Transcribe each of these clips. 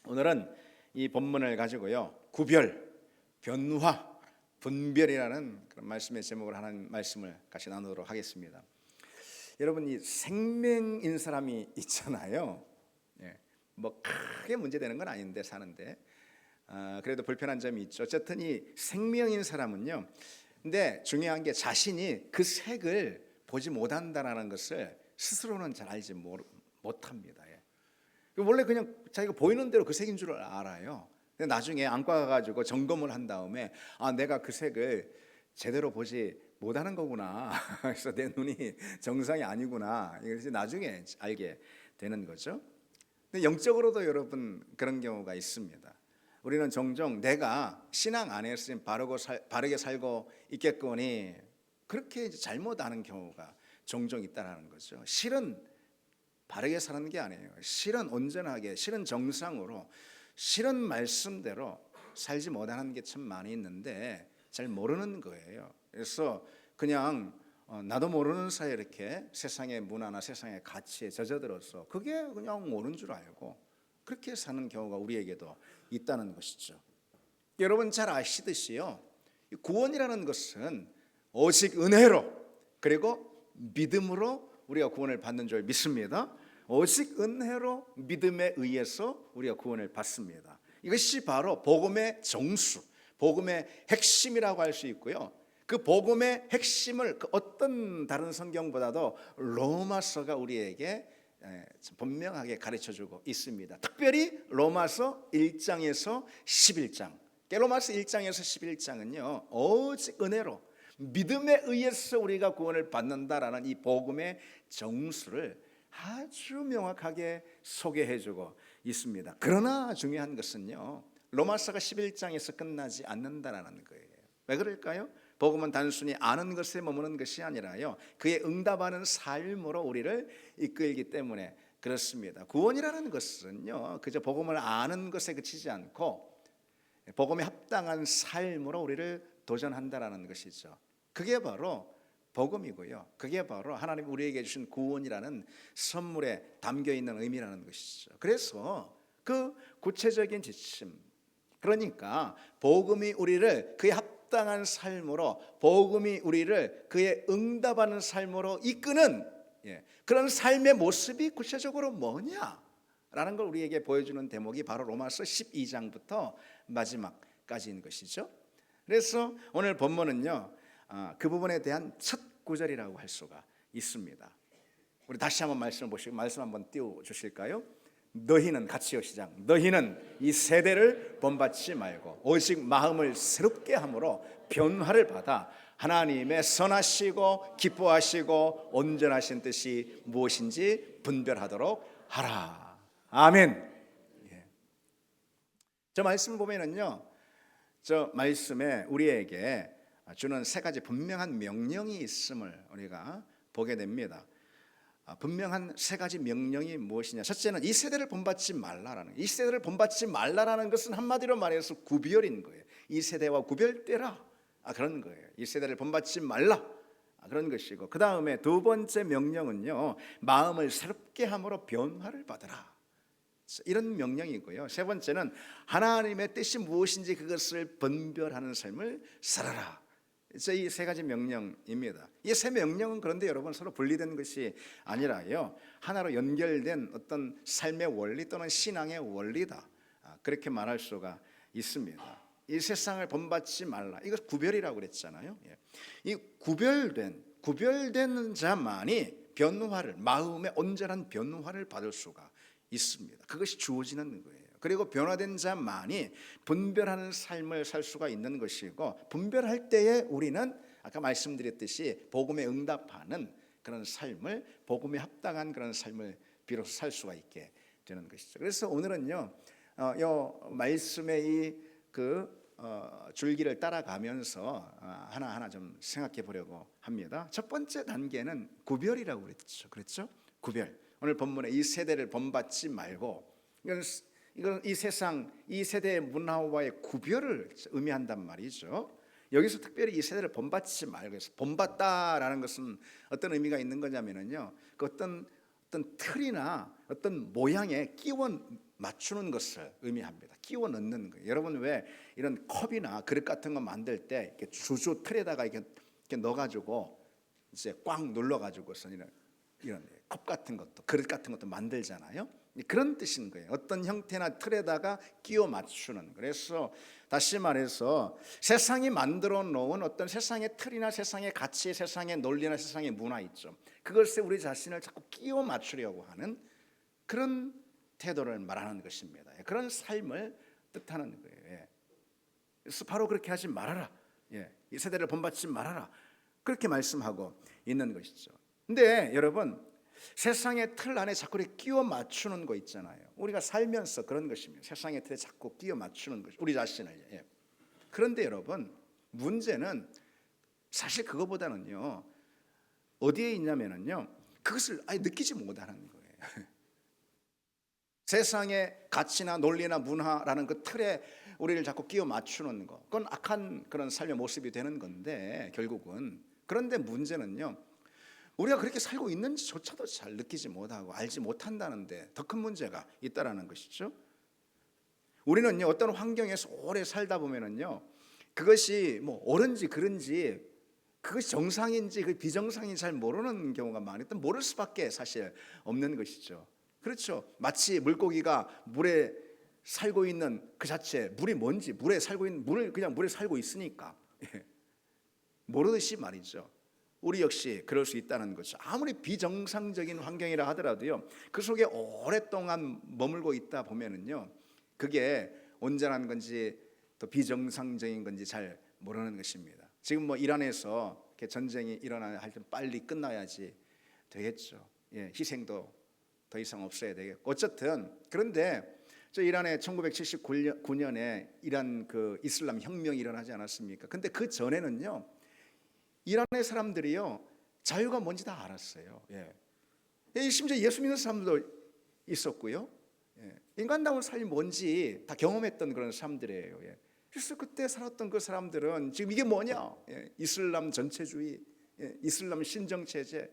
오늘은 이 본문을 가지고요, 구별, 변화, 분별이라는 그런 말씀의 제목을 하는 말씀을 같이 나누도록 하겠습니다. 여러분, 이 생명인 사람이 있잖아요. 뭐 크게 문제되는 건 아닌데 사는데 그래도 불편한 점이 있죠. 어쨌든 이 생명인 사람은요, 근데 중요한 게 자신이 그 색을 보지 못한다라는 것을 스스로는 잘 알지 못합니다. 원래 그냥 자기가 보이는 대로 그 색인 줄 알아요. 근데 나중에 안과 가가지고 점검을 한 다음에 내가 그 색을 제대로 보지 못하는 거구나. 그래서 내 눈이 정상이 아니구나. 이것이 나중에 알게 되는 거죠. 근데 영적으로도 여러분 그런 경우가 있습니다. 우리는 종종 내가 신앙 안에서 바르게 살고 있겠거니 그렇게 잘못 아는 경우가 종종 있다는 거죠. 실은 바르게 사는 게 아니에요. 실은 온전하게, 실은 정상으로, 실은 말씀대로 살지 못하는 게 참 많이 있는데 잘 모르는 거예요. 그래서 그냥 나도 모르는 사이에 이렇게 세상의 문화나 세상의 가치에 젖어들어서 그게 그냥 옳은 줄 알고 그렇게 사는 경우가 우리에게도 있다는 것이죠. 여러분 잘 아시듯이요, 구원이라는 것은 오직 은혜로 그리고 믿음으로 우리가 구원을 받는 줄 믿습니다. 오직 은혜로 믿음에 의해서 우리가 구원을 받습니다. 이것이 바로 복음의 정수, 복음의 핵심이라고 할 수 있고요. 그 복음의 핵심을 어떤 다른 성경보다도 로마서가 우리에게 분명하게 가르쳐주고 있습니다. 특별히 로마서 1장에서 11장, 로마서 1장에서 11장은요 오직 은혜로 믿음에 의해서 우리가 구원을 받는다라는 이 복음의 정수를 아주 명확하게 소개해주고 있습니다. 그러나 중요한 것은요, 로마서가 11장에서 끝나지 않는다라는 거예요. 왜 그럴까요? 복음은 단순히 아는 것에 머무는 것이 아니라요, 그에 응답하는 삶으로 우리를 이끌기 때문에 그렇습니다. 구원이라는 것은요, 그저 복음을 아는 것에 그치지 않고 복음에 합당한 삶으로 우리를 도전한다라는 것이죠. 그게 바로 복음이고요. 그게 바로 하나님 우리에게 주신 구원이라는 선물에 담겨 있는 의미라는 것이죠. 그래서 그 구체적인 지침, 그러니까 복음이 우리를 그에 합당한 삶으로, 복음이 우리를 그에 응답하는 삶으로 이끄는 그런 삶의 모습이 구체적으로 뭐냐라는 걸 우리에게 보여주는 대목이 바로 로마서 12장부터 마지막까지인 것이죠. 그래서 오늘 본문은요, 그 부분에 대한 첫 구절이라고 할 수가 있습니다. 우리 다시 한번 말씀을 보시고 말씀 한번 띄워 주실까요? 너희는, 같이요 시작. 너희는 이 세대를 본받지 말고 오직 마음을 새롭게 함으로 변화를 받아 하나님의 선하시고 기뻐하시고 온전하신 뜻이 무엇인지 분별하도록 하라. 아멘. 저 말씀 보면은요, 저 말씀에 우리에게 주는 세 가지 분명한 명령이 있음을 우리가 보게 됩니다. 분명한 세 가지 명령이 무엇이냐? 첫째는 이 세대를 본받지 말라라는, 이 세대를 본받지 말라라는 것은 한마디로 말해서 구별인 거예요. 이 세대와 구별되라, 그런 거예요. 이 세대를 본받지 말라, 그런 것이고, 그 다음에 두 번째 명령은요, 마음을 새롭게 함으로 변화를 받으라, 이런 명령이고요. 세 번째는 하나님의 뜻이 무엇인지 그것을 분별하는 삶을 살아라. 이 세 가지 명령입니다. 이 세 명령은 그런데 여러분 서로 분리된 것이 아니라요, 하나로 연결된 어떤 삶의 원리 또는 신앙의 원리다, 그렇게 말할 수가 있습니다. 이 세상을 본받지 말라, 이거 구별이라고 그랬잖아요. 이 구별된 자만이 변화를, 마음의 온전한 변화를 받을 수가 있습니다. 그것이 주어지는 거예요. 그리고 변화된 자만이 분별하는 삶을 살 수가 있는 것이고, 분별할 때에 우리는 아까 말씀드렸듯이 복음에 응답하는 그런 삶을, 복음에 합당한 그런 삶을 비로소 살 수가 있게 되는 것이죠. 그래서 오늘은요, 이 말씀의 줄기를 따라가면서 하나하나 좀 생각해 보려고 합니다. 첫 번째 단계는 구별이라고 그랬죠. 구별. 오늘 본문에 이 세대를 본받지 말고, 이건 이 세상, 이 세대의 문화와의 구별을 의미한단 말이죠. 여기서 특별히 이 세대를 본받지 말고 해서, 본받다라는 것은 어떤 의미가 있는 거냐면요, 그 어떤 틀이나 어떤 모양에 끼워 맞추는 것을 의미합니다. 끼워 넣는 거예요. 여러분 왜 이런 컵이나 그릇 같은 거 만들 때 이렇게 주조 틀에다가 이렇게 넣어가지고 이제 꽉 눌러가지고서 이런 컵 같은 것도 그릇 같은 것도 만들잖아요. 그런 뜻인 거예요. 어떤 형태나 틀에다가 끼워 맞추는. 그래서 다시 말해서 세상이 만들어 놓은 어떤 세상의 틀이나 세상의 가치, 세상의 논리나 세상의 문화 있죠. 그것에 우리 자신을 자꾸 끼워 맞추려고 하는 그런 태도를 말하는 것입니다. 그런 삶을 뜻하는 거예요. 그래서 바로 그렇게 하지 말아라. 이 세대를 본받지 말아라. 그렇게 말씀하고 있는 것이죠. 근데 여러분, 세상의 틀 안에 자꾸 이렇게 끼워 맞추는 거 있잖아요. 우리가 살면서 그런 것입니다. 세상의 틀에 자꾸 끼워 맞추는 것, 우리 자신을. 그런데 여러분, 문제는 사실 그거보다는요, 어디에 있냐면요, 그것을 아예 느끼지 못하는 거예요. 세상의 가치나 논리나 문화라는 그 틀에 우리를 자꾸 끼워 맞추는 거, 그건 악한 그런 삶의 모습이 되는 건데 결국은. 그런데 문제는요, 우리가 그렇게 살고 있는지조차도 잘 느끼지 못하고 알지 못한다는데 더 큰 문제가 있다라는 것이죠. 우리는요, 어떤 환경에서 오래 살다 보면은요, 그것이 뭐 옳은지 그른지, 그것이 정상인지 그 비정상인지 잘 모르는 경우가 많이, 또 모를 수밖에 사실 없는 것이죠. 그렇죠. 마치 물고기가 물에 살고 있는 그 자체, 물이 뭔지, 물에 살고 있는 물을 그냥 물에 살고 있으니까 모르듯이 말이죠. 우리 역시 그럴 수 있다는 거죠. 아무리 비정상적인 환경이라 하더라도요, 그 속에 오랫동안 머물고 있다 보면은요, 그게 온전한 건지 또 비정상적인 건지 잘 모르는 것입니다. 지금 뭐 이란에서 이렇게 전쟁이 일어나야 할 때 빨리 끝나야지 되겠죠. 희생도 더 이상 없어야 되겠고. 어쨌든 그런데 저 이란에 1979년에 이란 그 이슬람 혁명이 일어나지 않았습니까? 근데 그 전에는요, 이란의 사람들이요, 자유가 뭔지 다 알았어요. 심지어 예수 믿는 사람도 있었고요. 인간다운 삶이 뭔지 다 경험했던 그런 사람들이에요. 그래서 그때 살았던 그 사람들은 지금 이게 뭐냐? 이슬람 전체주의, 이슬람 신정체제,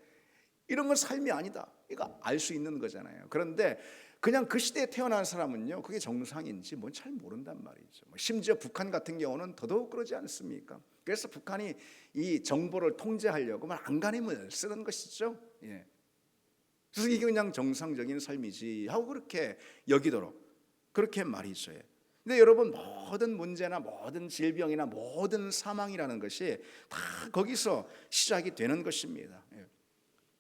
이런 건 삶이 아니다. 이거 알 수 있는 거잖아요. 그런데 그냥 그 시대에 태어난 사람은요, 그게 정상인지 뭔 잘 모른단 말이죠. 심지어 북한 같은 경우는 더더욱 그러지 않습니까? 그래서 북한이 이 정보를 통제하려고 안간힘을 쓰는 것이죠. 그래서 이게 그냥 정상적인 삶이지 하고 그렇게 여기도록 그렇게 말이죠. 근데 여러분, 모든 문제나 모든 질병이나 모든 사망이라는 것이 다 거기서 시작이 되는 것입니다.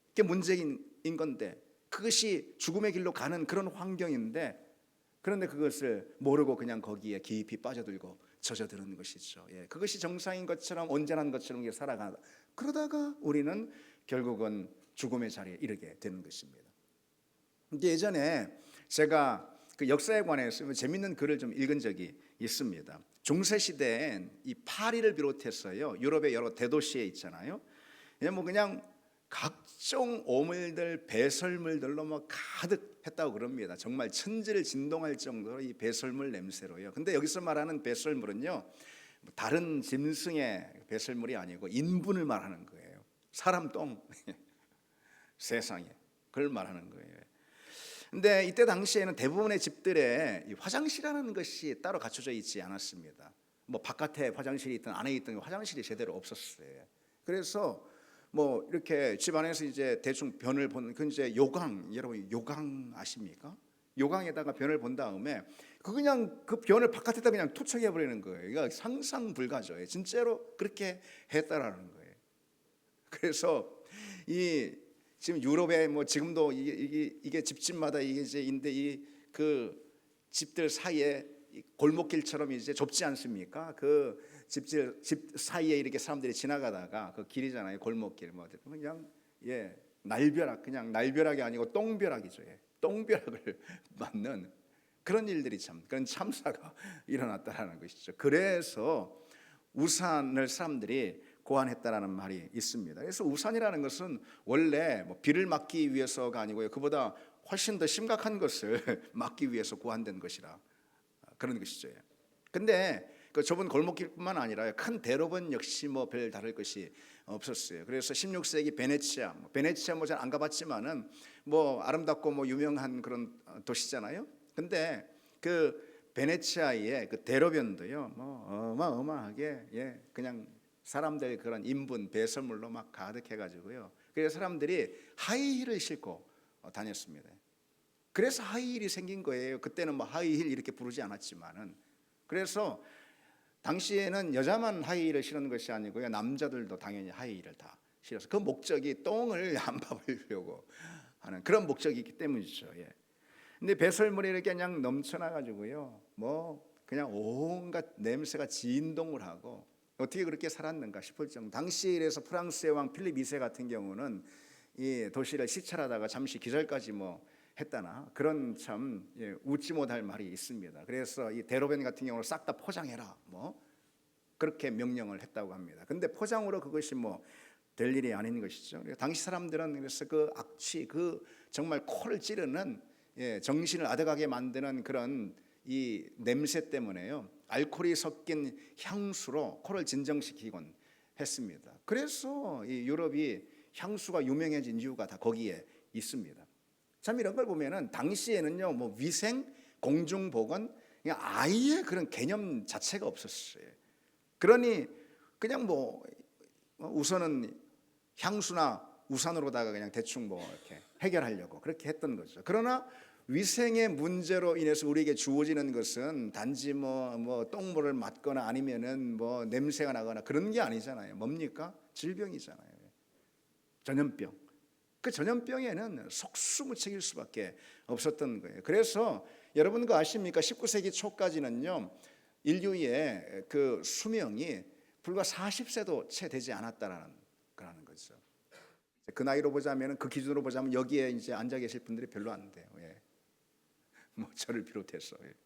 그게 문제인 건데, 그것이 죽음의 길로 가는 그런 환경인데, 그런데 그것을 모르고 그냥 거기에 깊이 빠져들고 젖어드는 것이죠. 그것이 정상인 것처럼 온전한 것처럼 살아가다 그러다가 우리는 결국은 죽음의 자리에 이르게 되는 것입니다. 근데 예전에 제가 그 역사에 관해서 재밌는 글을 좀 읽은 적이 있습니다. 중세 시대엔 이 파리를 비롯해서요, 유럽의 여러 대도시에 있잖아요. 뭐 그냥 각종 오물들, 배설물들로 뭐 가득했다고 그럽니다. 정말 천지를 진동할 정도로 이 배설물 냄새로요. 근데 여기서 말하는 배설물은요, 다른 짐승의 배설물이 아니고 인분을 말하는 거예요. 사람 똥. 세상에 그걸 말하는 거예요. 근데 이때 당시에는 대부분의 집들에 화장실이라는 것이 따로 갖춰져 있지 않았습니다. 뭐 바깥에 화장실이 있든 안에 있든 화장실이 제대로 없었어요. 그래서 뭐 이렇게 집안에서 이제 대충 변을 보는, 그 이제 요강, 여러분 요강 아십니까? 요강에다가 변을 본 다음에 그냥 그 변을 바깥에다 그냥 투척해 버리는 거예요. 이거 상상 불가죠. 진짜로 그렇게 했다라는 거예요. 그래서 이 지금 유럽에 뭐 지금도 이게 집집마다 이게 이제 인데 이 그 집들 사이에 골목길처럼 이제 좁지 않습니까? 그 집 사이에 이렇게 사람들이 지나가다가 그 길이잖아요. 골목길 뭐 그냥 날벼락, 그냥 날벼락이 아니고 똥벼락이죠. 똥벼락을 맞는 그런 일들이 그런 참사가 일어났다라는 것이죠. 그래서 우산을 사람들이 고안했다라는 말이 있습니다. 그래서 우산이라는 것은 원래 뭐 비를 막기 위해서가 아니고요, 그보다 훨씬 더 심각한 것을 막기 위해서 고안된 것이라 그런 것이죠. 근데 그 좁은 골목길뿐만 아니라 큰 대로변 역시 뭐 별 다를 것이 없었어요. 그래서 16세기 베네치아 뭐 잘 안 가봤지만은 뭐 아름답고 뭐 유명한 그런 도시잖아요. 근데 그 베네치아의 그 대로변도요, 뭐 어마어마하게 그냥 사람들 그런 인분 배설물로 막 가득해가지고요. 그래서 사람들이 하이힐을 신고 다녔습니다. 그래서 하이힐이 생긴 거예요. 그때는 뭐 하이힐 이렇게 부르지 않았지만은. 그래서 당시에는 여자만 하이힐을 신는 것이 아니고요, 남자들도 당연히 하이힐을 다 신어서 그 목적이 똥을 안 밟으려고 하는 그런 목적이 있기 때문이죠. 근데 배설물이 이렇게 그냥 넘쳐나 가지고요, 뭐 그냥 온갖 냄새가 진동을 하고 어떻게 그렇게 살았는가 싶을 정도. 당시에 이래서 프랑스의 왕 필립 2세 같은 경우는 이 도시를 시찰하다가 잠시 기절까지 뭐 했다나 그런 참 웃지 못할 말이 있습니다. 그래서 이 대로변 같은 경우는 싹 다 포장해라 뭐 그렇게 명령을 했다고 합니다. 근데 포장으로 그것이 뭐 될 일이 아닌 것이죠. 당시 사람들은 그래서 그 악취, 그 정말 코를 찌르는 정신을 아득하게 만드는 그런 이 냄새 때문에요, 알코올이 섞인 향수로 코를 진정시키곤 했습니다. 그래서 이 유럽이 향수가 유명해진 이유가 다 거기에 있습니다. 참 이런 걸 보면은 당시에는요, 뭐 위생, 공중보건 그냥 아예 그런 개념 자체가 없었어요. 그러니 그냥 뭐 우선은 향수나 우산으로다가 그냥 대충 뭐 이렇게 해결하려고 그렇게 했던 거죠. 그러나 위생의 문제로 인해서 우리에게 주어지는 것은 단지 뭐 똥물을 맞거나 아니면은 뭐 냄새가 나거나 그런 게 아니잖아요. 뭡니까? 질병이잖아요. 전염병. 그 전염병에는 속수무책일 수밖에 없었던 거예요. 그래서 여러분 그거 아십니까? 19세기 초까지는요, 인류의 그 수명이 불과 40세도 채 되지 않았다라는 그러는 거죠. 그 나이로 보자면, 그 기준으로 보자면 여기에 이제 앉아 계실 분들이 별로 안 돼요. 뭐 저를 비롯해서. 근데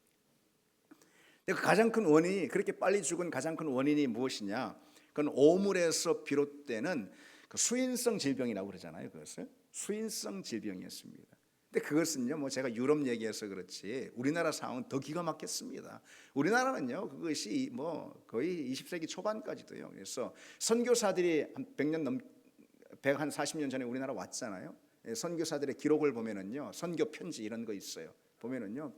그 가장 큰 원인이, 그렇게 빨리 죽은 가장 큰 원인이 무엇이냐? 그건 오물에서 비롯되는 그 수인성 질병이라고 그러잖아요. 그것을 수인성 질병이었습니다. 근데 그것은요, 뭐 제가 유럽 얘기해서 그렇지 우리나라 상황은 더 기가 막혔습니다. 우리나라는요, 그것이 뭐 거의 20세기 초반까지도요. 그래서 선교사들이 한 100년 넘 140년 전에 우리나라 왔잖아요. 선교사들의 기록을 보면은요, 선교 편지 이런 거 있어요. 보면은요,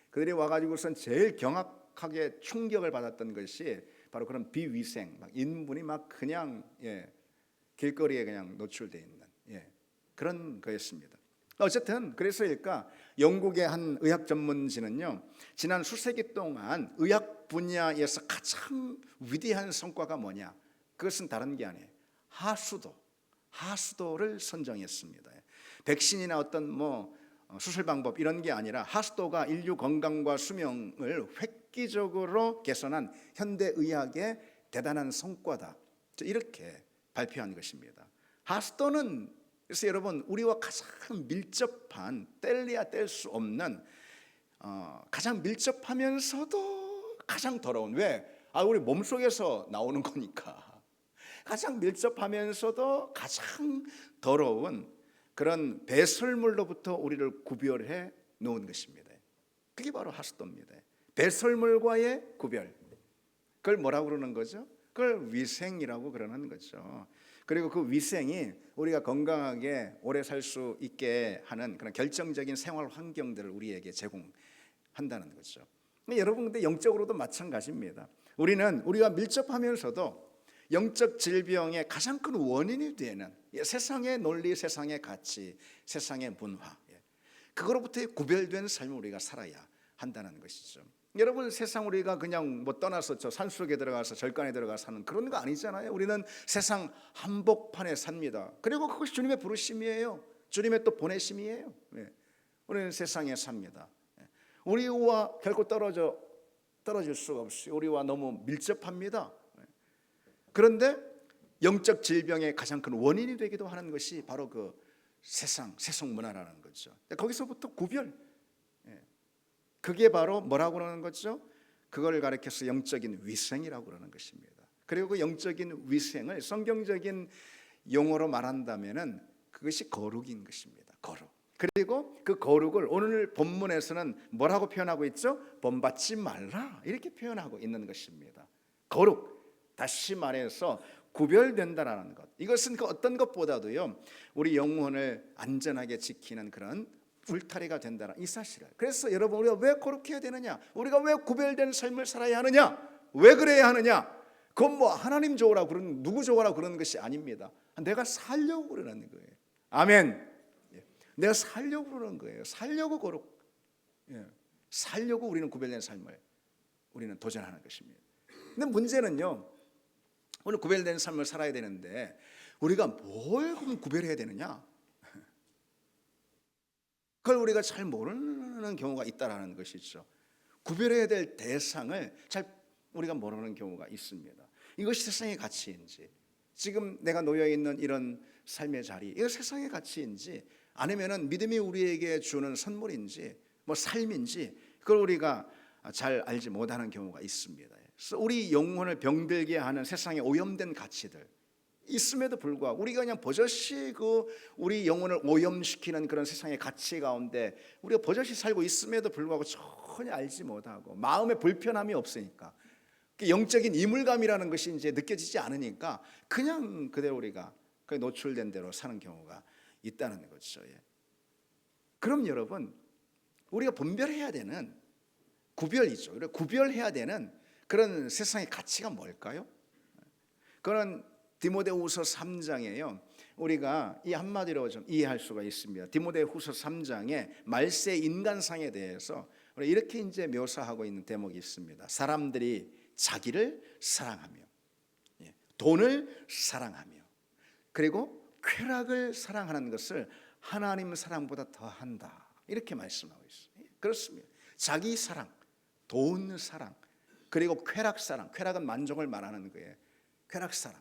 그들이 와가지고선 제일 경악하게 충격을 받았던 것이 바로 그런 비위생, 막 인분이 막 그냥 길거리에 그냥 노출돼 있는 그런 거였습니다. 어쨌든 그래서일까 영국의 한 의학 전문지는요, 지난 수세기 동안 의학 분야에서 가장 위대한 성과가 뭐냐? 그것은 다른 게 아니에요. 하수도를 선정했습니다. 백신이나 어떤 뭐 수술 방법 이런 게 아니라 하수도가 인류 건강과 수명을 획기적으로 개선한 현대 의학의 대단한 성과다. 이렇게 발표한 것입니다. 하수도는 그래서 여러분, 우리와 가장 밀접한, 뗄래야 뗄 수 없는 가장 밀접하면서도 가장 더러운, 왜? 우리 몸속에서 나오는 거니까 가장 밀접하면서도 가장 더러운 그런 배설물로부터 우리를 구별해 놓은 것입니다. 그게 바로 하수도입니다. 배설물과의 구별, 그걸 뭐라고 그러는 거죠? 그걸 위생이라고 그러는 거죠. 그리고 그 위생이 우리가 건강하게 오래 살 수 있게 하는 그런 결정적인 생활 환경들을 우리에게 제공한다는 거죠. 여러분, 근데 영적으로도 마찬가지입니다. 우리가 밀접하면서도 영적 질병의 가장 큰 원인이 되는 세상의 논리, 세상의 가치, 세상의 문화, 그거로부터 구별된 삶을 우리가 살아야 한다는 것이죠. 여러분, 세상 우리가 그냥 뭐 떠나서 저 산속에 들어가서 절간에 들어가서 사는 그런 거 아니잖아요. 우리는 세상 한복판에 삽니다. 그리고 그것이 주님의 부르심이에요. 주님의 또 보내심이에요. 우리는 세상에 삽니다. 우리와 결코 떨어질 수가 없어요. 우리와 너무 밀접합니다. 그런데 영적 질병의 가장 큰 원인이 되기도 하는 것이 바로 그 세속 문화라는 거죠. 거기서부터 구별, 그게 바로 뭐라고 그러는 거죠? 그걸 가리켜서 영적인 위생이라고 그러는 것입니다. 그리고 그 영적인 위생을 성경적인 용어로 말한다면은 그것이 거룩인 것입니다. 거룩. 그리고 그 거룩을 오늘 본문에서는 뭐라고 표현하고 있죠? 본받지 말라, 이렇게 표현하고 있는 것입니다. 거룩, 다시 말해서 구별된다라는 것. 이것은 그 어떤 것보다도요, 우리 영혼을 안전하게 지키는 그런 울타리가 된다는 이 사실을. 그래서 여러분, 우리가 왜 그렇게 해야 되느냐? 우리가 왜 구별된 삶을 살아야 하느냐? 왜 그래야 하느냐? 그건 뭐 하나님 좋으라고 그러는, 누구 좋으라고 그러는 것이 아닙니다. 내가 살려고 그러는 거예요. 아멘. 내가 살려고 그러는 거예요. 살려고 우리는 구별된 삶을 우리는 도전하는 것입니다. 근데 문제는요, 오늘 구별된 삶을 살아야 되는데 우리가 뭘 구별해야 되느냐? 그걸 우리가 잘 모르는 경우가 있다라는 것이죠. 구별해야 될 대상을 잘 우리가 모르는 경우가 있습니다. 이것이 세상의 가치인지, 지금 내가 놓여 있는 이런 삶의 자리, 이거 세상의 가치인지, 아니면은 믿음이 우리에게 주는 선물인지, 뭐 삶인지, 그걸 우리가 잘 알지 못하는 경우가 있습니다. 그래서 우리 영혼을 병들게 하는 세상의 오염된 가치들 있음에도 불구하고 우리가 그냥 버젓이 우리 영혼을 오염시키는 그런 세상의 가치 가운데 우리가 버젓이 살고 있음에도 불구하고 전혀 알지 못하고 마음에 불편함이 없으니까, 영적인 이물감이라는 것이 이제 느껴지지 않으니까 그냥 그대로 우리가 노출된 대로 사는 경우가 있다는 거죠. 그럼 여러분, 우리가 분별해야 되는 구별이죠. 우리가 구별해야 되는 그런 세상의 가치가 뭘까요? 그런 디모데후서 3장에요. 우리가 이 한마디로 좀 이해할 수가 있습니다. 디모데후서 3장에 말세 인간상에 대해서 이렇게 이제 묘사하고 있는 대목이 있습니다. 사람들이 자기를 사랑하며, 돈을 사랑하며, 그리고 쾌락을 사랑하는 것을 하나님 사랑보다 더한다, 이렇게 말씀하고 있어요. 그렇습니다. 자기 사랑, 돈 사랑, 그리고 쾌락 사랑, 쾌락은 만족을 말하는 거예요. 쾌락 사랑,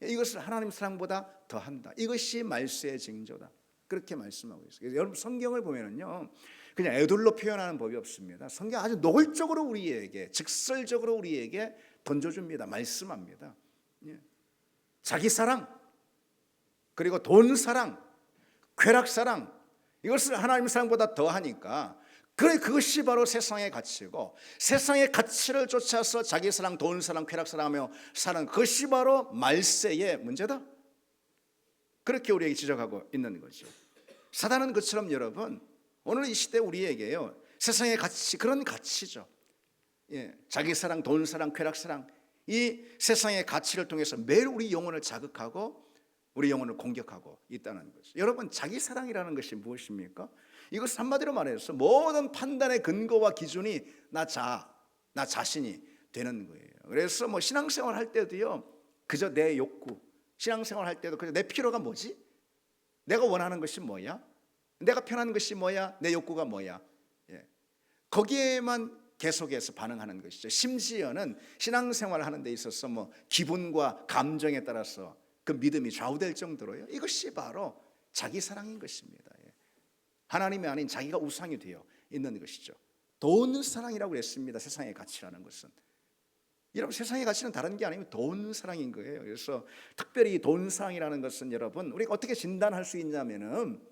이것을 하나님 사랑보다 더한다. 이것이 말세의 징조다, 그렇게 말씀하고 있어요. 여러분, 성경을 보면은요, 그냥 애들로 표현하는 법이 없습니다. 성경 아주 노골적으로 우리에게, 직설적으로 우리에게 던져줍니다. 말씀합니다. 자기 사랑, 그리고 돈 사랑, 쾌락 사랑, 이것을 하나님 사랑보다 더하니까, 그것이 바로 세상의 가치고, 세상의 가치를 쫓아서 자기 사랑, 돈 사랑, 쾌락 사랑하며 사는 그것이 바로 말세의 문제다, 그렇게 우리에게 지적하고 있는 거죠. 사단은 그처럼 여러분, 오늘 이 시대 우리에게요, 세상의 가치, 그런 가치죠. 자기 사랑, 돈 사랑, 쾌락 사랑, 이 세상의 가치를 통해서 매일 우리 영혼을 자극하고 우리 영혼을 공격하고 있다는 거죠. 여러분, 자기 사랑이라는 것이 무엇입니까? 이것 한마디로 말해서 모든 판단의 근거와 기준이 나 자신이 되는 거예요. 그래서 뭐 신앙생활 할 때도요, 그저 내 욕구, 신앙생활 할 때도 그저 내 필요가 뭐지? 내가 원하는 것이 뭐야? 내가 편한 것이 뭐야? 내 욕구가 뭐야? 거기에만 계속해서 반응하는 것이죠. 심지어는 신앙생활을 하는 데 있어서 뭐 기분과 감정에 따라서 그 믿음이 좌우될 정도로요, 이것이 바로 자기 사랑인 것입니다. 하나님이 아닌 자기가 우상이 되어 있는 것이죠. 돈 사랑이라고 그랬습니다. 세상의 가치라는 것은, 여러분, 세상의 가치는 다른 게 아니고 돈 사랑인 거예요. 그래서 특별히 돈 사랑이라는 것은 여러분, 우리가 어떻게 진단할 수 있냐면은,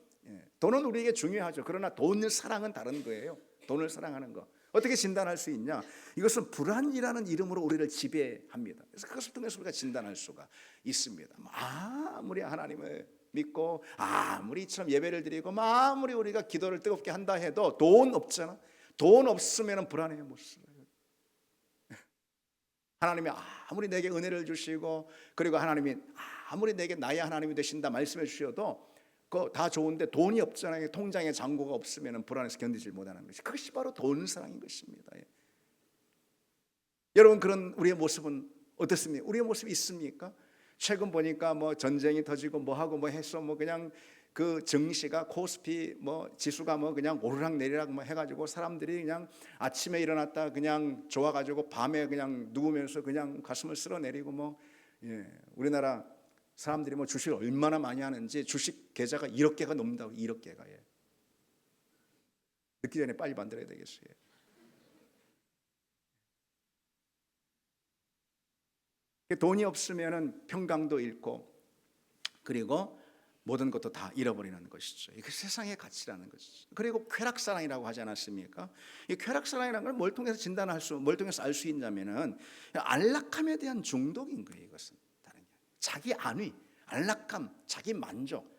돈은 우리에게 중요하죠. 그러나 돈 사랑은 다른 거예요. 돈을 사랑하는 거 어떻게 진단할 수 있냐? 이것은 불안이라는 이름으로 우리를 지배합니다. 그래서 그것을 통해서 우리가 진단할 수가 있습니다. 아무리 하나님을 믿고 아무리 이처럼 예배를 드리고 아무리 우리가 기도를 뜨겁게 한다 해도 돈 없잖아. 돈 없으면 불안해요. 못 살아요. 하나님이 아무리 내게 은혜를 주시고, 그리고 하나님이 아무리 내게 나의 하나님이 되신다 말씀해 주셔도 그거 다 좋은데 돈이 없잖아요. 통장에 잔고가 없으면 불안해서 견디지 못하는 것이, 그것이 바로 돈 사랑인 것입니다. 여러분, 그런 우리의 모습은 어떻습니까? 우리의 모습이 있습니까? 최근 보니까 뭐 전쟁이 터지고 뭐 하고 뭐 해서 뭐 그냥 그 증시가 코스피 뭐 지수가 뭐 그냥 오르락 내리락 뭐 해가지고 사람들이 그냥 아침에 일어났다 그냥 좋아가지고 밤에 그냥 누우면서 그냥 가슴을 쓸어내리고 뭐, 우리나라 사람들이 뭐 주식을 얼마나 많이 하는지 주식 계좌가 1억 개가 넘는다고. 1억 개가. 늦기 전에 빨리 만들어야 되겠어요. 돈이 없으면은 평강도 잃고, 그리고 모든 것도 다 잃어버리는 것이죠. 이게 세상의 가치라는 것이죠. 그리고 쾌락사랑이라고 하지 않았습니까? 이 쾌락사랑이라는 걸 뭘 통해서 뭘 통해서 알 수 있냐면은 안락함에 대한 중독인 거예요. 이것은 다른 게 자기 안위, 안락감, 자기 만족,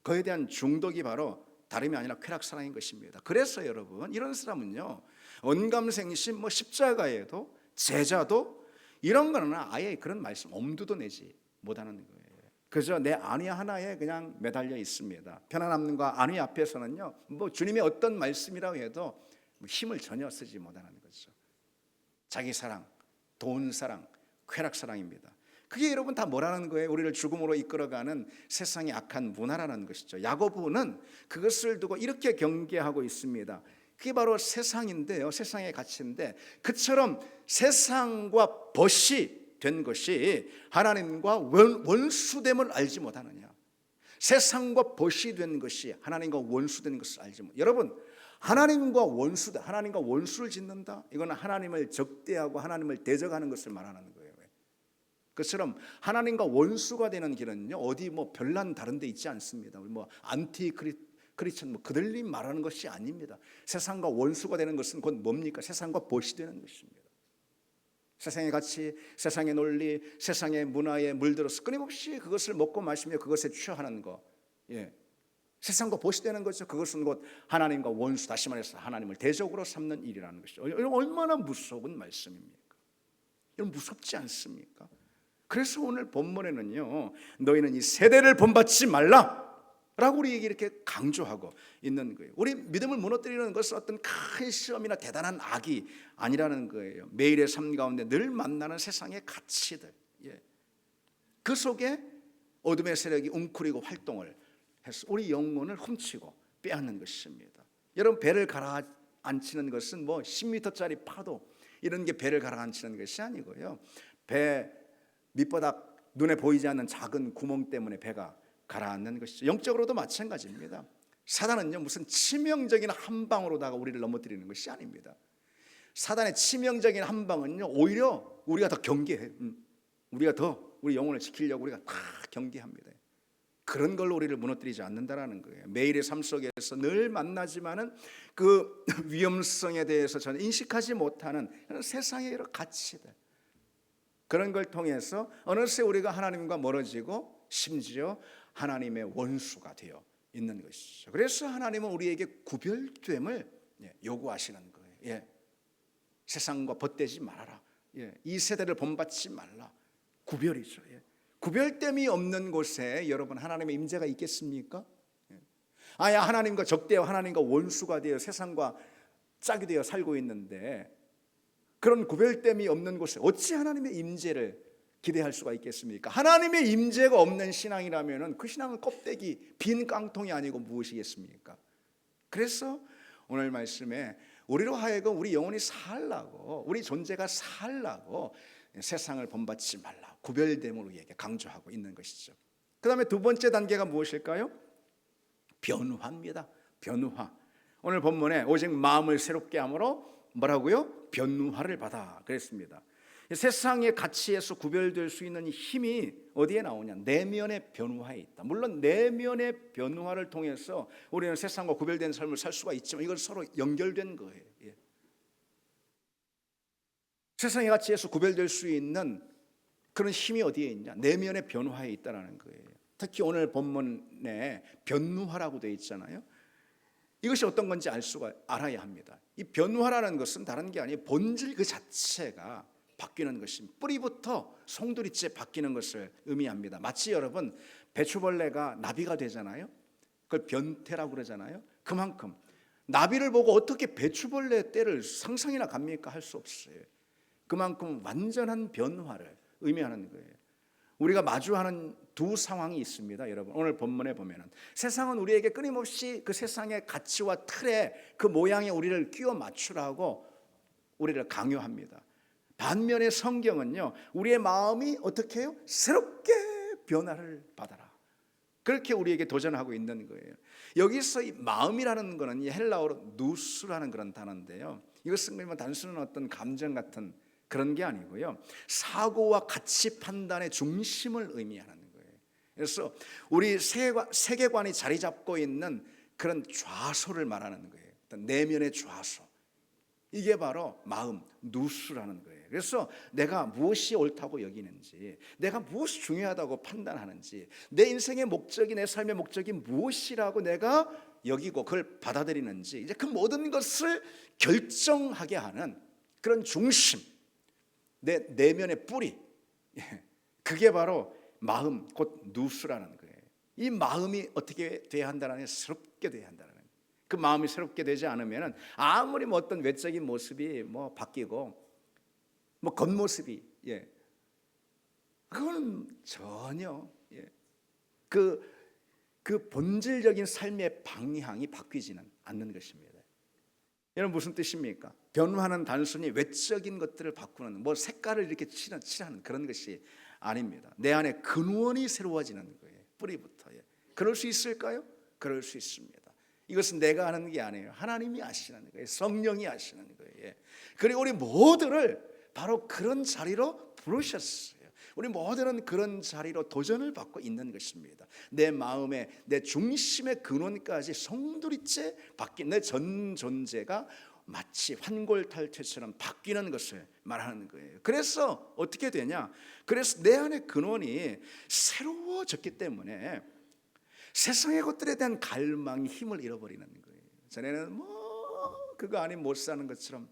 그에 대한 중독이 바로 다름이 아니라 쾌락사랑인 것입니다. 그래서 여러분, 이런 사람은요, 언감생심, 십자가에도 제자도 이런 거는 아예 그런 말씀 엄두도 내지 못하는 거예요. 그저 내 안위 하나에 그냥 매달려 있습니다. 편안함과 안위 앞에서는요, 주님의 어떤 말씀이라고 해도 힘을 전혀 쓰지 못하는 거죠. 자기 사랑, 돈 사랑, 쾌락 사랑입니다. 그게 여러분 다 뭐라는 거예요? 우리를 죽음으로 이끌어가는 세상의 악한 문화라는 것이죠. 야고보는 그것을 두고 이렇게 경계하고 있습니다. 그게 바로 세상인데요, 세상의 가치인데, 그처럼 세상과 벗이 된 것이 하나님과 원수됨을 알지 못하느냐. 세상과 벗이 된 것이 하나님과 원수된 것을 알지 못. 여러분, 하나님과 원수를 짓는다. 이거는 하나님을 적대하고 하나님을 대적하는 것을 말하는 거예요. 그처럼 하나님과 원수가 되는 길은요, 어디 별난 다른 데 있지 않습니다. 안티 크리스천 그들이 말하는 것이 아닙니다. 세상과 원수가 되는 것은 곧 뭡니까? 세상과 벗이 되는 것입니다. 세상의 가치, 세상의 논리, 세상의 문화에 물들어서 끊임없이 그것을 먹고 마시며 그것에 취하는 거, 세상과 벗이 되는 거죠. 그것은 곧 하나님과 원수, 다시 말해서 하나님을 대적으로 삼는 일이라는 것이죠. 얼마나 무서운 말씀입니까? 여러분, 무섭지 않습니까? 그래서 오늘 본문에는요, 너희는 이 세대를 본받지 말라 라고 우리에게 이렇게 강조하고 있는 거예요. 우리 믿음을 무너뜨리는 것은 어떤 큰 시험이나 대단한 악이 아니라는 거예요. 매일의 삶 가운데 늘 만나는 세상의 가치들, 그 속에 어둠의 세력이 웅크리고 활동을 해서 우리 영혼을 훔치고 빼앗는 것입니다. 여러분, 배를 가라앉히는 것은 10m짜리 파도 이런 게 배를 가라앉히는 것이 아니고요, 배 밑바닥 눈에 보이지 않는 작은 구멍 때문에 배가 가라앉는 것이죠. 영적으로도 마찬가지입니다. 사단은요, 무슨 치명적인 한 방으로다가 우리를 넘어뜨리는 것이 아닙니다. 사단의 치명적인 한 방은요, 오히려 우리가 더 경계해. 우리가 더 우리 영혼을 지키려고 우리가 다 경계합니다. 그런 걸로 우리를 무너뜨리지 않는다라는 거예요. 매일의 삶 속에서 늘 만나지만은 그 위험성에 대해서 저는 인식하지 못하는 세상의 여러 가치들, 그런 걸 통해서 어느새 우리가 하나님과 멀어지고 심지어 하나님의 원수가 되어 있는 것이죠. 그래서 하나님은 우리에게 구별됨을 요구하시는 거예요. 세상과 벗되지 말아라. 이 세대를 본받지 말라. 구별이죠. 구별됨이 없는 곳에 여러분 하나님의 임재가 있겠습니까? 아야, 하나님과 적대와 하나님과 원수가 되어 세상과 짝이 되어 살고 있는데, 그런 구별됨이 없는 곳에 어찌 하나님의 임재를 기대할 수가 있겠습니까? 하나님의 임재가 없는 신앙이라면 그 신앙은 껍데기, 빈 깡통이 아니고 무엇이겠습니까? 그래서 오늘 말씀에 우리로 하여금 우리 영혼이 살라고, 우리 존재가 살라고 세상을 본받지 말라, 구별됨으로 우리에게 강조하고 있는 것이죠. 그 다음에 두 번째 단계가 무엇일까요? 변화입니다. 변화. 오늘 본문에 오직 마음을 새롭게 함으로 뭐라고요? 변화를 받아 그랬습니다. 세상의 가치에서 구별될 수 있는 힘이 어디에 나오냐? 내면의 변화에 있다. 물론 내면의 변화를 통해서 우리는 세상과 구별된 삶을 살 수가 있지만 이건 서로 연결된 거예요. 세상의 가치에서 구별될 수 있는 그런 힘이 어디에 있냐? 내면의 변화에 있다라는 거예요. 특히 오늘 본문에 변화라고 되어 있잖아요. 이것이 어떤 건지 알아야 합니다. 이 변화라는 것은 다른 게 아니에요. 본질 그 자체가 바뀌는 것입니다. 뿌리부터 송두리째 바뀌는 것을 의미합니다. 마치 여러분, 배추벌레가 나비가 되잖아요. 그걸 변태라고 그러잖아요. 그만큼 나비를 보고 어떻게 배추벌레 떼를 상상이나 갑니까? 할 수 없어요. 그만큼 완전한 변화를 의미하는 거예요. 우리가 마주하는 두 상황이 있습니다. 여러분, 오늘 본문에 보면은 세상은 우리에게 끊임없이 그 세상의 가치와 틀에 그 모양에 우리를 끼워 맞추라고 우리를 강요합니다. 반면에 성경은요, 우리의 마음이 어떻게 해요? 새롭게 변화를 받아라, 그렇게 우리에게 도전하고 있는 거예요. 여기서 이 마음이라는 거는 이 헬라어로 누스라는 그런 단어인데요, 이것은 그냥 단순한 어떤 감정 같은 그런 게 아니고요, 사고와 가치 판단의 중심을 의미하는 거예요. 그래서 우리 세계관이 자리 잡고 있는 그런 좌소를 말하는 거예요. 어떤 내면의 좌소, 이게 바로 마음, 누스라는 거예요. 그래서 내가 무엇이 옳다고 여기는지, 내가 무엇이 중요하다고 판단하는지, 내 인생의 목적이, 내 삶의 목적이 무엇이라고 내가 여기고 그걸 받아들이는지, 이제 그 모든 것을 결정하게 하는 그런 중심, 내 내면의 뿌리, 그게 바로 마음, 곧 누수라는 거예요. 이 마음이 어떻게 돼야 한다는 게 새롭게 돼야 한다는 거예요. 그 마음이 새롭게 되지 않으면 아무리 뭐 어떤 외적인 모습이 뭐 바뀌고 뭐 겉모습이 그건 전혀 그 본질적인 삶의 방향이 바뀌지는 않는 것입니다. 여러분 무슨 뜻입니까? 변화는 단순히 외적인 것들을 바꾸는 뭐 색깔을 이렇게 칠하는 그런 것이 아닙니다. 내 안에 근원이 새로워지는 거예요. 뿌리부터. 그럴 수 있을까요? 그럴 수 있습니다. 이것은 내가 하는 게 아니에요. 하나님이 아시는 거예요. 성령이 아시는 거예요. 그리고 우리 모두를 바로 그런 자리로 부르셨어요. 우리 모두는 그런 자리로 도전을 받고 있는 것입니다. 내 마음의, 내 중심의 근원까지 송두리째 바뀐 내 전 존재가 마치 환골탈태처럼 바뀌는 것을 말하는 거예요. 그래서 어떻게 되냐? 그래서 내 안의 근원이 새로워졌기 때문에 세상의 것들에 대한 갈망이 힘을 잃어버리는 거예요. 전에는 뭐 그거 아니면 못 사는 것처럼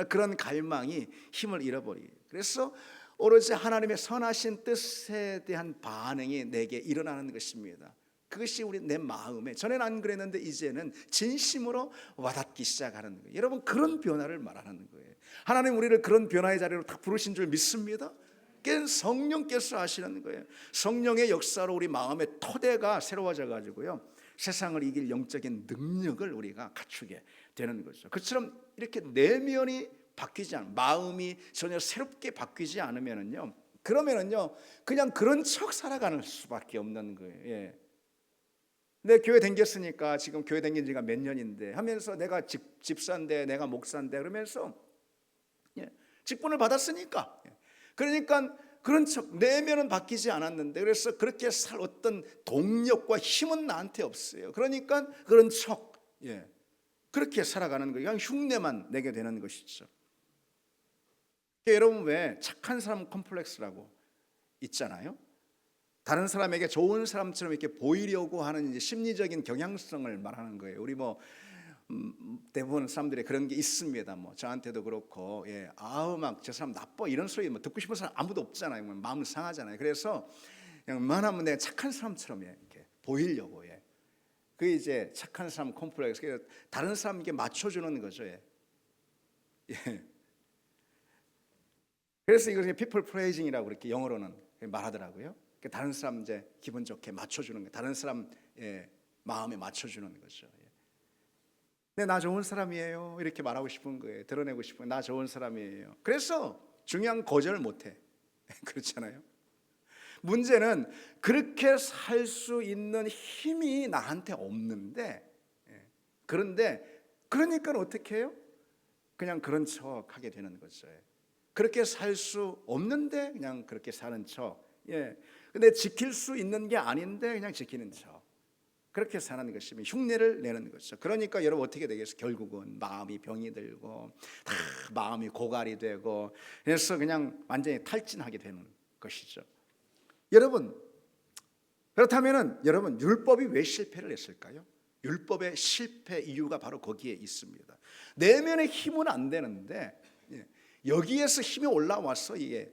그런 갈망이 힘을 잃어버려요. 그래서 오로지 하나님의 선하신 뜻에 대한 반응이 내게 일어나는 것입니다. 그것이 내 마음에, 전에는 안 그랬는데 이제는 진심으로 와닿기 시작하는 거예요. 여러분 그런 변화를 말하는 거예요. 하나님 우리를 그런 변화의 자리로 다 부르신 줄 믿습니다. 그게 성령께서 하시는 거예요. 성령의 역사로 우리 마음의 토대가 새로워져 가지고요, 세상을 이길 영적인 능력을 우리가 갖추게 되는 거죠. 그처럼 이렇게 내면이 바뀌지 않으면, 마음이 전혀 새롭게 바뀌지 않으면은요, 그러면은요 그냥 그런 척 살아가는 수밖에 없는 거예요. 내 교회 댕겼으니까, 지금 교회 댕긴 지가 몇 년인데 하면서 내가 집사인데 내가 목사인데 그러면서 직분을 받았으니까, 그러니까 그런 척, 내면은 바뀌지 않았는데 그래서 그렇게 살 어떤 동력과 힘은 나한테 없어요. 그러니까 그런 척 그렇게 살아가는 거예요. 그냥 흉내만 내게 되는 것이죠. 여러분 왜 착한 사람 컴플렉스라고 있잖아요. 다른 사람에게 좋은 사람처럼 이렇게 보이려고 하는 이제 심리적인 경향성을 말하는 거예요. 우리 뭐 대부분 사람들이 그런 게 있습니다. 뭐 저한테도 그렇고, 아우 막 저 사람 나빠 이런 소리 뭐 듣고 싶은 사람 아무도 없잖아요. 마음 상하잖아요. 그래서 그냥 웬만하면 내가 착한 사람처럼 이렇게 보이려고 그 이제 착한 사람 컴플렉스. 그래서 다른 사람에게 맞춰주는 거죠. 그래서 이걸 people pleasing이라고 이렇게 영어로는 말하더라고요. 다른 사람 이제 기분 좋게 맞춰주는 거, 다른 사람 마음에 맞춰주는 거죠. 네, 나 좋은 사람이에요. 이렇게 말하고 싶은 거예요. 드러내고 싶은 거예요. 나 좋은 사람이에요. 그래서 중요한 거절을 못해. 그렇잖아요. 문제는 그렇게 살 수 있는 힘이 나한테 없는데, 그런데 그러니까 어떻게 해요? 그냥 그런 척 하게 되는 거죠. 그렇게 살 수 없는데 그냥 그렇게 사는 척. 근데 지킬 수 있는 게 아닌데 그냥 지키는 척. 그렇게 사는 것이면 흉내를 내는 거죠. 그러니까 여러분 어떻게 되겠어요? 결국은 마음이 병이 들고 마음이 고갈이 되고, 그래서 그냥 완전히 탈진하게 되는 것이죠. 여러분 그렇다면은 여러분 율법이 왜 실패를 했을까요? 율법의 실패 이유가 바로 거기에 있습니다. 내면의 힘은 안 되는데 여기에서 힘이 올라와서 이게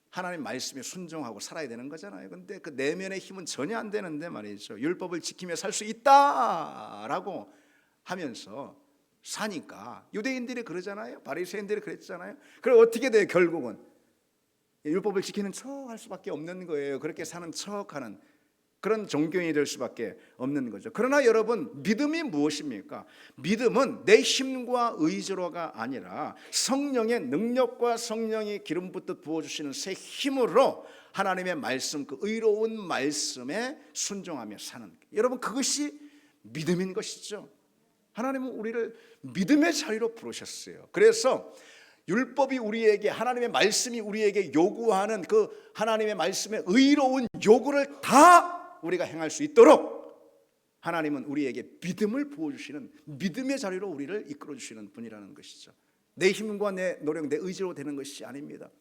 하나님 말씀에 순종하고 살아야 되는 거잖아요. 근데 그 내면의 힘은 전혀 안 되는데 말이죠, 율법을 지키며 살 수 있다라고 하면서 사니까 유대인들이 그러잖아요. 바리새인들이 그랬잖아요. 그럼 어떻게 돼요? 결국은 율법을 지키는 척 할 수밖에 없는 거예요. 그렇게 사는 척하는 그런 종교인이 될 수밖에 없는 거죠. 그러나 여러분, 믿음이 무엇입니까? 믿음은 내 힘과 의지로가 아니라 성령의 능력과 성령이 기름 붓듯 부어주시는 새 힘으로 하나님의 말씀, 그 의로운 말씀에 순종하며 사는, 여러분 그것이 믿음인 것이죠. 하나님은 우리를 믿음의 자리로 부르셨어요. 그래서 율법이 우리에게, 하나님의 말씀이 우리에게 요구하는 그 하나님의 말씀의 의로운 요구를 다 우리가 행할 수 있도록 하나님은 우리에게 믿음을 부어주시는, 믿음의 자리로 우리를 이끌어주시는 분이라는 것이죠. 내 힘과 내 노력, 내 의지로 되는 것이 아닙니다.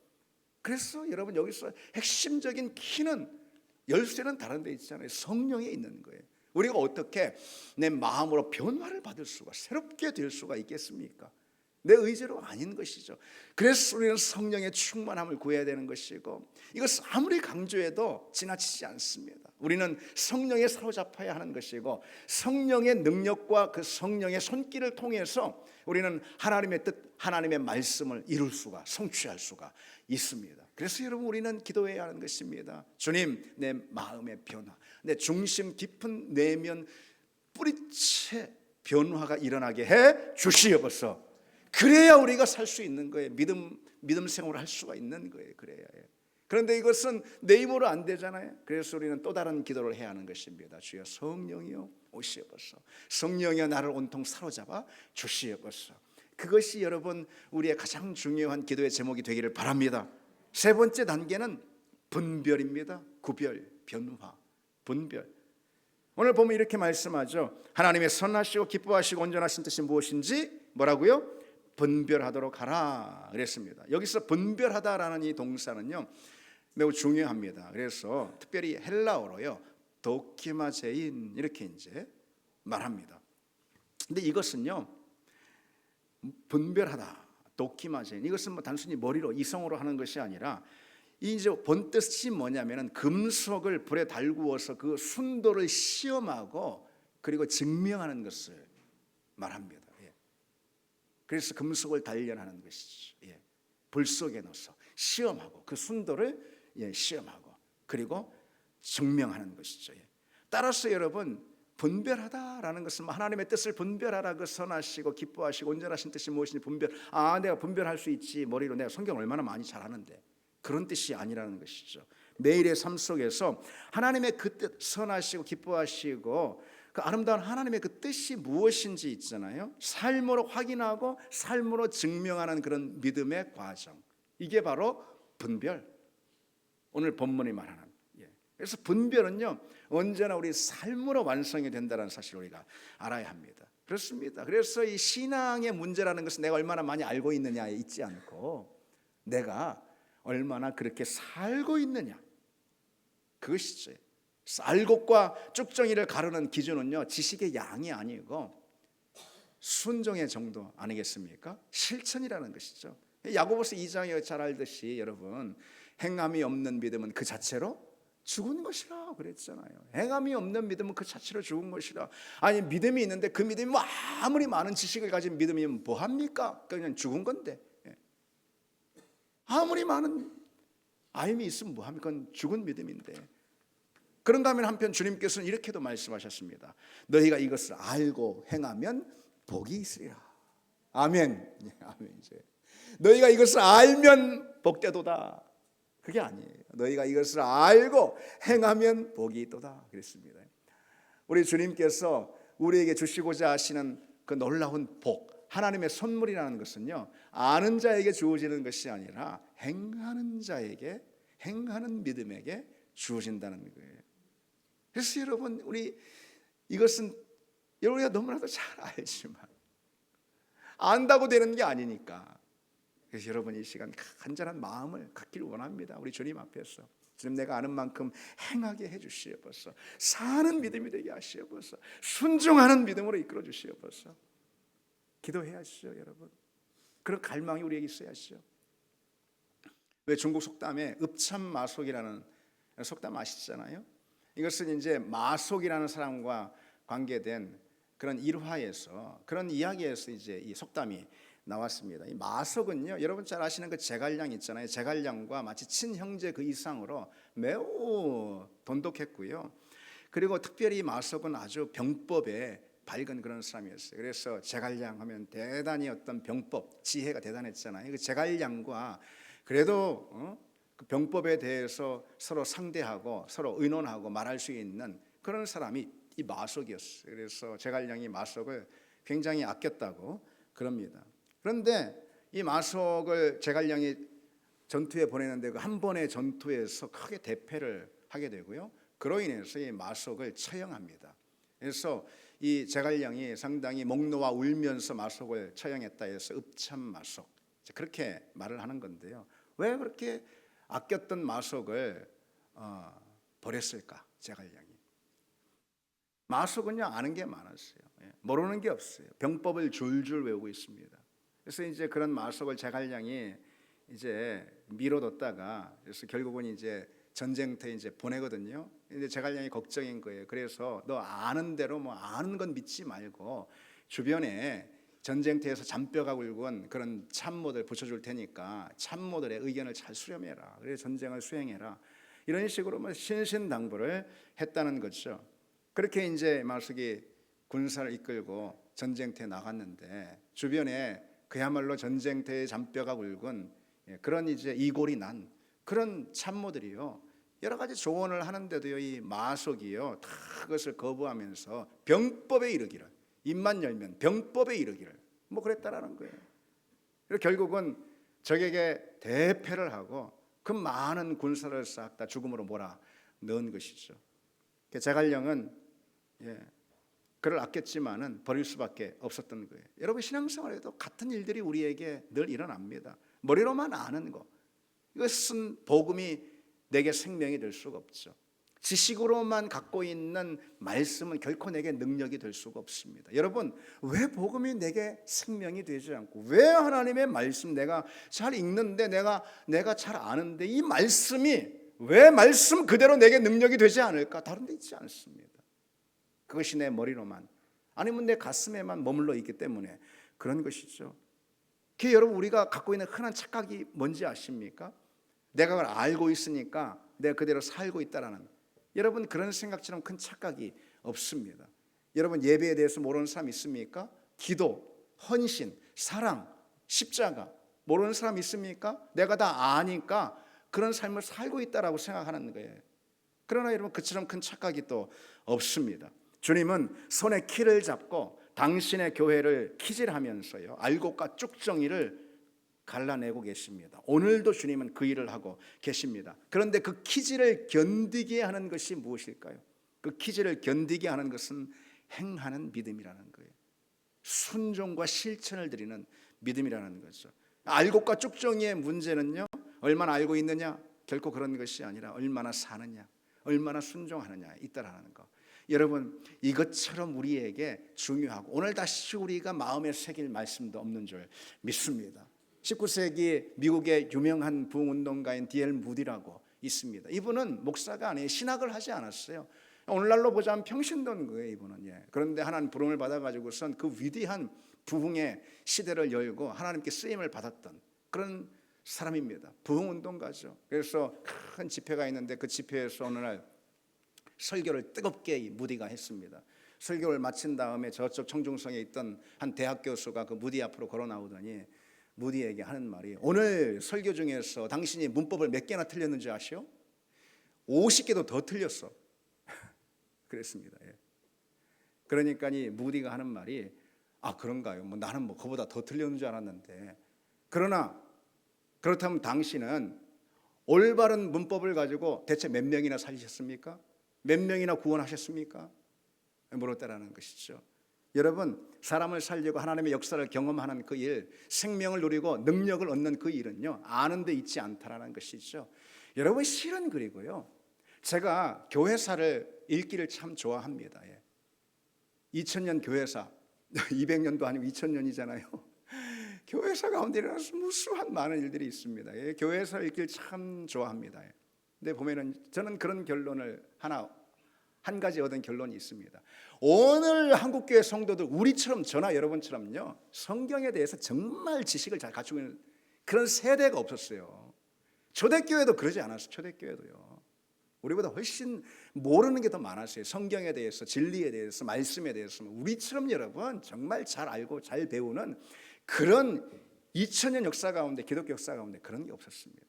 그래서 여러분 여기서 핵심적인 키는, 열쇠는 다른 데 있잖아요. 성령에 있는 거예요. 우리가 어떻게 내 마음으로 변화를 받을 수가, 새롭게 될 수가 있겠습니까? 내 의지로 아닌 것이죠. 그래서 우리는 성령의 충만함을 구해야 되는 것이고, 이것을 아무리 강조해도 지나치지 않습니다. 우리는 성령에 사로잡아야 하는 것이고, 성령의 능력과 그 성령의 손길을 통해서 우리는 하나님의 뜻, 하나님의 말씀을 이룰 수가, 성취할 수가 있습니다. 그래서 여러분, 우리는 기도해야 하는 것입니다. 주님, 내 마음의 변화, 내 중심 깊은 내면 뿌리채 변화가 일어나게 해 주시옵소서. 그래야 우리가 살 수 있는 거예요. 믿음 생활을 할 수가 있는 거예요. 그래야 해요. 그런데 이것은 내 힘으로 안 되잖아요. 그래서 우리는 또 다른 기도를 해야 하는 것입니다. 주여, 성령이여 오시옵소서. 성령이여 나를 온통 사로잡아 주시옵소서. 그것이 여러분, 우리의 가장 중요한 기도의 제목이 되기를 바랍니다. 세 번째 단계는 분별입니다. 구별, 변화, 분별. 오늘 보면 이렇게 말씀하죠. 하나님의 선하시고 기뻐하시고 온전하신 뜻이 무엇인지 뭐라고요? 분별하도록 하라 그랬습니다. 여기서 분별하다라는 이 동사는요, 매우 중요합니다. 그래서 특별히 헬라어로요, 도키마제인 이렇게 이제 말합니다. 근데 이것은요, 분별하다, 도키마제인, 이것은 뭐 단순히 머리로 이성으로 하는 것이 아니라, 이 이제 본 뜻이 뭐냐면은 금속을 불에 달구어서 그 순도를 시험하고 그리고 증명하는 것을 말합니다. 그래서 금속을 단련하는 것이죠. 불 속에 넣어서 시험하고 그 순도를 시험하고 그리고 증명하는 것이죠. 따라서 여러분, 분별하다라는 것은 하나님의 뜻을 분별하라, 그 선하시고 기뻐하시고 온전하신 뜻이 무엇인지 분별. 내가 분별할 수 있지, 머리로 내가 성경 얼마나 많이 잘하는데, 그런 뜻이 아니라는 것이죠. 매일의 삶 속에서 하나님의 그 뜻, 선하시고 기뻐하시고 그 아름다운 하나님의 그 뜻이 무엇인지 있잖아요. 삶으로 확인하고 삶으로 증명하는 그런 믿음의 과정, 이게 바로 분별. 오늘 본문이 말하는. 그래서 분별은요, 언제나 우리 삶으로 완성이 된다는 사실을 우리가 알아야 합니다. 그렇습니다. 그래서 이 신앙의 문제라는 것은 내가 얼마나 많이 알고 있느냐에 있지 않고 내가 얼마나 그렇게 살고 있느냐, 그것이죠. 알곡과 쭉정이를 가르는 기준은요, 지식의 양이 아니고 순종의 정도 아니겠습니까? 실천이라는 것이죠. 야고보서 2장에 잘 알듯이 여러분, 행함이 없는 믿음은 그 자체로 죽은 것이라 그랬잖아요. 행함이 없는 믿음은 그 자체로 죽은 것이라. 아니, 믿음이 있는데 그 믿음이 뭐 아무리 많은 지식을 가진 믿음이면 뭐합니까? 그냥 죽은 건데. 아무리 많은 아임이 있으면 뭐합니까? 죽은 믿음인데. 그런다면 한편 주님께서는 이렇게도 말씀하셨습니다. 너희가 이것을 알고 행하면 복이 있으리라. 아멘. 아멘. 이제 너희가 이것을 알면 복되도다. 그게 아니에요. 너희가 이것을 알고 행하면 복이 있도다 그랬습니다. 우리 주님께서 우리에게 주시고자 하시는 그 놀라운 복, 하나님의 선물이라는 것은요, 아는 자에게 주어지는 것이 아니라 행하는 자에게, 행하는 믿음에게 주어진다는 거예요. 그래서 여러분, 우리 이것은 우리가 너무나도 잘 알지만 안다고 되는 게 아니니까. 그래서 여러분, 이 시간 간절한 마음을 갖기를 원합니다. 우리 주님 앞에서 주님, 내가 아는 만큼 행하게 해주시옵소서. 사는 믿음이 되게 하시옵소서. 순종하는 믿음으로 이끌어 주시옵소서. 기도해야죠, 여러분. 그런 갈망이 우리에게 있어야죠. 왜 중국 속담에 읍참마속이라는 속담 아시잖아요. 이것은 이제 마속이라는 사람과 관계된 그런 일화에서, 그런 이야기에서 이제 이 속담이 나왔습니다. 이 마속은요, 여러분 잘 아시는 그 제갈량 있잖아요. 제갈량과 마치 친형제 그 이상으로 매우 돈독했고요. 그리고 특별히 마속은 아주 병법에 밝은 그런 사람이었어요. 그래서 제갈량 하면 대단히 어떤 병법, 지혜가 대단했잖아요. 그 제갈량과 그래도 그 병법에 대해서 서로 상대하고 서로 의논하고 말할 수 있는 그런 사람이 이 마속이었어요. 그래서 제갈량이 마속을 굉장히 아꼈다고 그럽니다. 그런데 이 마속을 제갈량이 전투에 보내는데 그 한 번의 전투에서 크게 대패를 하게 되고요. 그로 인해서 이 마속을 처형합니다. 그래서 이 제갈량이 상당히 목놓아 울면서 마속을 처형했다 해서 읍참마속, 그렇게 말을 하는 건데요. 왜 그렇게 아꼈던 마속을 버렸을까? 제갈량이 마속은요 아는 게 많았어요. 모르는 게 없어요. 병법을 줄줄 외우고 있습니다. 그래서 이제 그런 마속을 제갈량이 이제 미뤄뒀다가 그래서 결국은 이제 전쟁터에 이제 보내거든요. 근데 제갈량이 걱정인 거예요. 그래서 너 아는 대로 뭐 아는 건 믿지 말고 주변에 전쟁터에서 잔뼈가 굵은 그런 참모들 붙여줄 테니까 참모들의 의견을 잘 수렴해라. 그래서 전쟁을 수행해라. 이런 식으로 뭐 신신당부를 했다는 거죠. 그렇게 이제 마속이 군사를 이끌고 전쟁터에 나갔는데 주변에 그야말로 전쟁터의 잔뼈가 굵은 그런 이제 이골이 난 그런 참모들이요 여러 가지 조언을 하는데도요 이 마속이요 다 그것을 거부하면서 병법에 이르기를 입만 열면 병법에 이르기를 뭐 그랬다라는 거예요. 그리고 결국은 적에게 대패를 하고 그 많은 군사를 싹 다 죽음으로 몰아 넣은 것이죠. 제갈량은 그를 아꼈지만은 버릴 수밖에 없었던 거예요. 여러분 신앙생활에도 같은 일들이 우리에게 늘 일어납니다. 머리로만 아는 거 이것은 복음이 내게 생명이 될 수가 없죠. 지식으로만 갖고 있는 말씀은 결코 내게 능력이 될 수가 없습니다. 여러분 왜 복음이 내게 생명이 되지 않고 왜 하나님의 말씀 내가 잘 읽는데 내가 잘 아는데 이 말씀이 왜 말씀 그대로 내게 능력이 되지 않을까? 다른 데 있지 않습니다. 그것이 내 머리로만 아니면 내 가슴에만 머물러 있기 때문에 그런 것이죠. 여러분 우리가 갖고 있는 흔한 착각이 뭔지 아십니까? 내가 그걸 알고 있으니까 내가 그대로 살고 있다라는 여러분 그런 생각처럼 큰 착각이 없습니다. 여러분 예배에 대해서 모르는 사람 있습니까? 기도, 헌신, 사랑, 십자가 모르는 사람 있습니까? 내가 다 아니까 그런 삶을 살고 있다라고 생각하는 거예요. 그러나 여러분 그처럼 큰 착각이 또 없습니다. 주님은 손에 키를 잡고 당신의 교회를 키질하면서요 알곡과 쭉정이를 갈라내고 계십니다. 오늘도 주님은 그 일을 하고 계십니다. 그런데 그 키질을 견디게 하는 것이 무엇일까요? 그 키질을 견디게 하는 것은 행하는 믿음이라는 거예요. 순종과 실천을 드리는 믿음이라는 거죠. 알곡과 쭉정이의 문제는요 얼마나 알고 있느냐 결코 그런 것이 아니라 얼마나 사느냐 얼마나 순종하느냐에 있다라는 거. 여러분 이것처럼 우리에게 중요하고 오늘 다시 우리가 마음에 새길 말씀도 없는 줄 믿습니다. 19세기 미국의 유명한 부흥운동가인 D.L. 무디라고 있습니다. 이분은 목사가 아니에요. 신학을 하지 않았어요. 오늘날로 보자면 평신도인 거예요 이분은. 그런데 하나님 부름을 받아가지고선 그 위대한 부흥의 시대를 열고 하나님께 쓰임을 받았던 그런 사람입니다. 부흥운동가죠. 그래서 큰 집회가 있는데 그 집회에서 어느 날 설교를 뜨겁게 무디가 했습니다. 설교를 마친 다음에 저쪽 청중성에 있던 한 대학 교수가 그 무디 앞으로 걸어 나오더니 무디에게 하는 말이 오늘 설교 중에서 당신이 문법을 몇 개나 틀렸는지 아시오? 50개도 더 틀렸어. 그랬습니다. 그러니까 이 무디가 하는 말이 아 그런가요? 뭐 나는 뭐 그보다 더 틀렸는 줄 알았는데 그러나 그렇다면 당신은 올바른 문법을 가지고 대체 몇 명이나 살리셨습니까? 몇 명이나 구원하셨습니까? 물었다라는 것이죠. 여러분 사람을 살리고 하나님의 역사를 경험하는 그 일, 생명을 누리고 능력을 얻는 그 일은요 아는 데 있지 않다라는 것이죠. 여러분 실은 그리고요 제가 교회사를 읽기를 참 좋아합니다. 2000년 교회사 200년도 아니고 2000년이잖아요. 교회사 가운데 일어나서 무수한 많은 일들이 있습니다. 교회사 읽기를 참 좋아합니다. 근데 보면은 저는 그런 결론을 한 가지 얻은 결론이 있습니다. 오늘 한국교회 성도들 우리처럼 저나 여러분처럼요 성경에 대해서 정말 지식을 잘 갖추고 있는 그런 세대가 없었어요. 초대교회도 그러지 않았어요. 초대교회도요 우리보다 훨씬 모르는 게 더 많았어요. 성경에 대해서, 진리에 대해서, 말씀에 대해서. 우리처럼 여러분 정말 잘 알고 잘 배우는 그런 2000년 역사 가운데 기독교 역사 가운데 그런 게 없었습니다.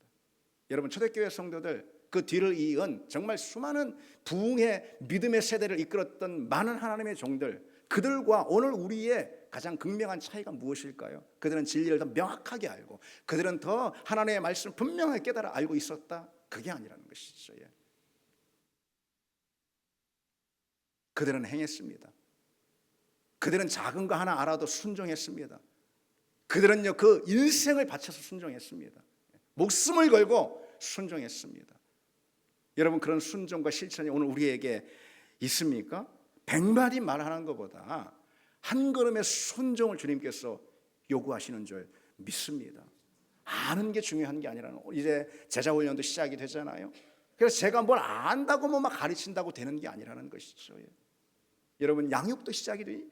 여러분 초대교회 성도들 그 뒤를 이은 정말 수많은 부흥의 믿음의 세대를 이끌었던 많은 하나님의 종들 그들과 오늘 우리의 가장 극명한 차이가 무엇일까요? 그들은 진리를 더 명확하게 알고 그들은 더 하나님의 말씀을 분명하게 깨달아 알고 있었다. 그게 아니라는 것이죠. 그들은 행했습니다. 그들은 작은 거 하나 알아도 순종했습니다. 그들은요 그 인생을 바쳐서 순종했습니다. 목숨을 걸고 순종했습니다. 여러분 그런 순종과 실천이 오늘 우리에게 있습니까? 100마디 말하는 것보다 한 걸음의 순종을 주님께서 요구하시는 줄 믿습니다. 아는 게 중요한 게 아니라는, 이제 제자 훈련도 시작이 되잖아요. 그래서 제가 뭘 안다고 뭐 막 가르친다고 되는 게 아니라는 것이죠. 여러분, 양육도 시작이 돼.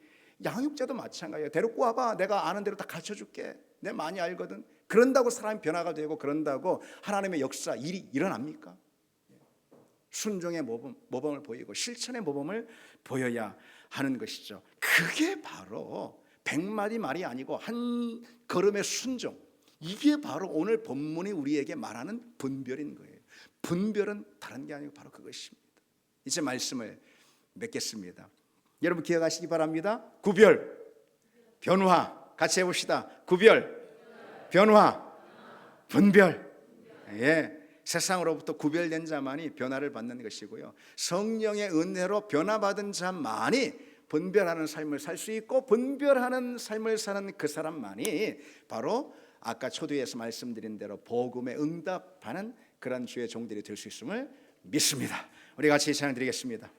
양육자도 마찬가지예요. 데리고 와봐, 내가 아는 대로 다 가르쳐 줄게, 내 많이 알거든. 그런다고 사람이 변화가 되고, 그런다고 하나님의 역사, 일이 일어납니까? 순종의 모범을 보이고 실천의 모범을 보여야 하는 것이죠. 그게 바로 100마디 말이 아니고 한 걸음의 순종, 이게 바로 오늘 본문이 우리에게 말하는 분별인 거예요. 분별은 다른 게 아니고 바로 그것입니다. 이제 말씀을 맺겠습니다. 여러분 기억하시기 바랍니다. 구별, 변화, 같이 해봅시다. 구별, 변화, 분별. 세상으로부터 구별된 자만이 변화를 받는 것이고요, 성령의 은혜로 변화받은 자만이 분별하는 삶을 살 수 있고, 분별하는 삶을 사는 그 사람만이 바로 아까 초두에서 말씀드린 대로 복음에 응답하는 그런 주의 종들이 될 수 있음을 믿습니다. 우리 같이 찬양 드리겠습니다.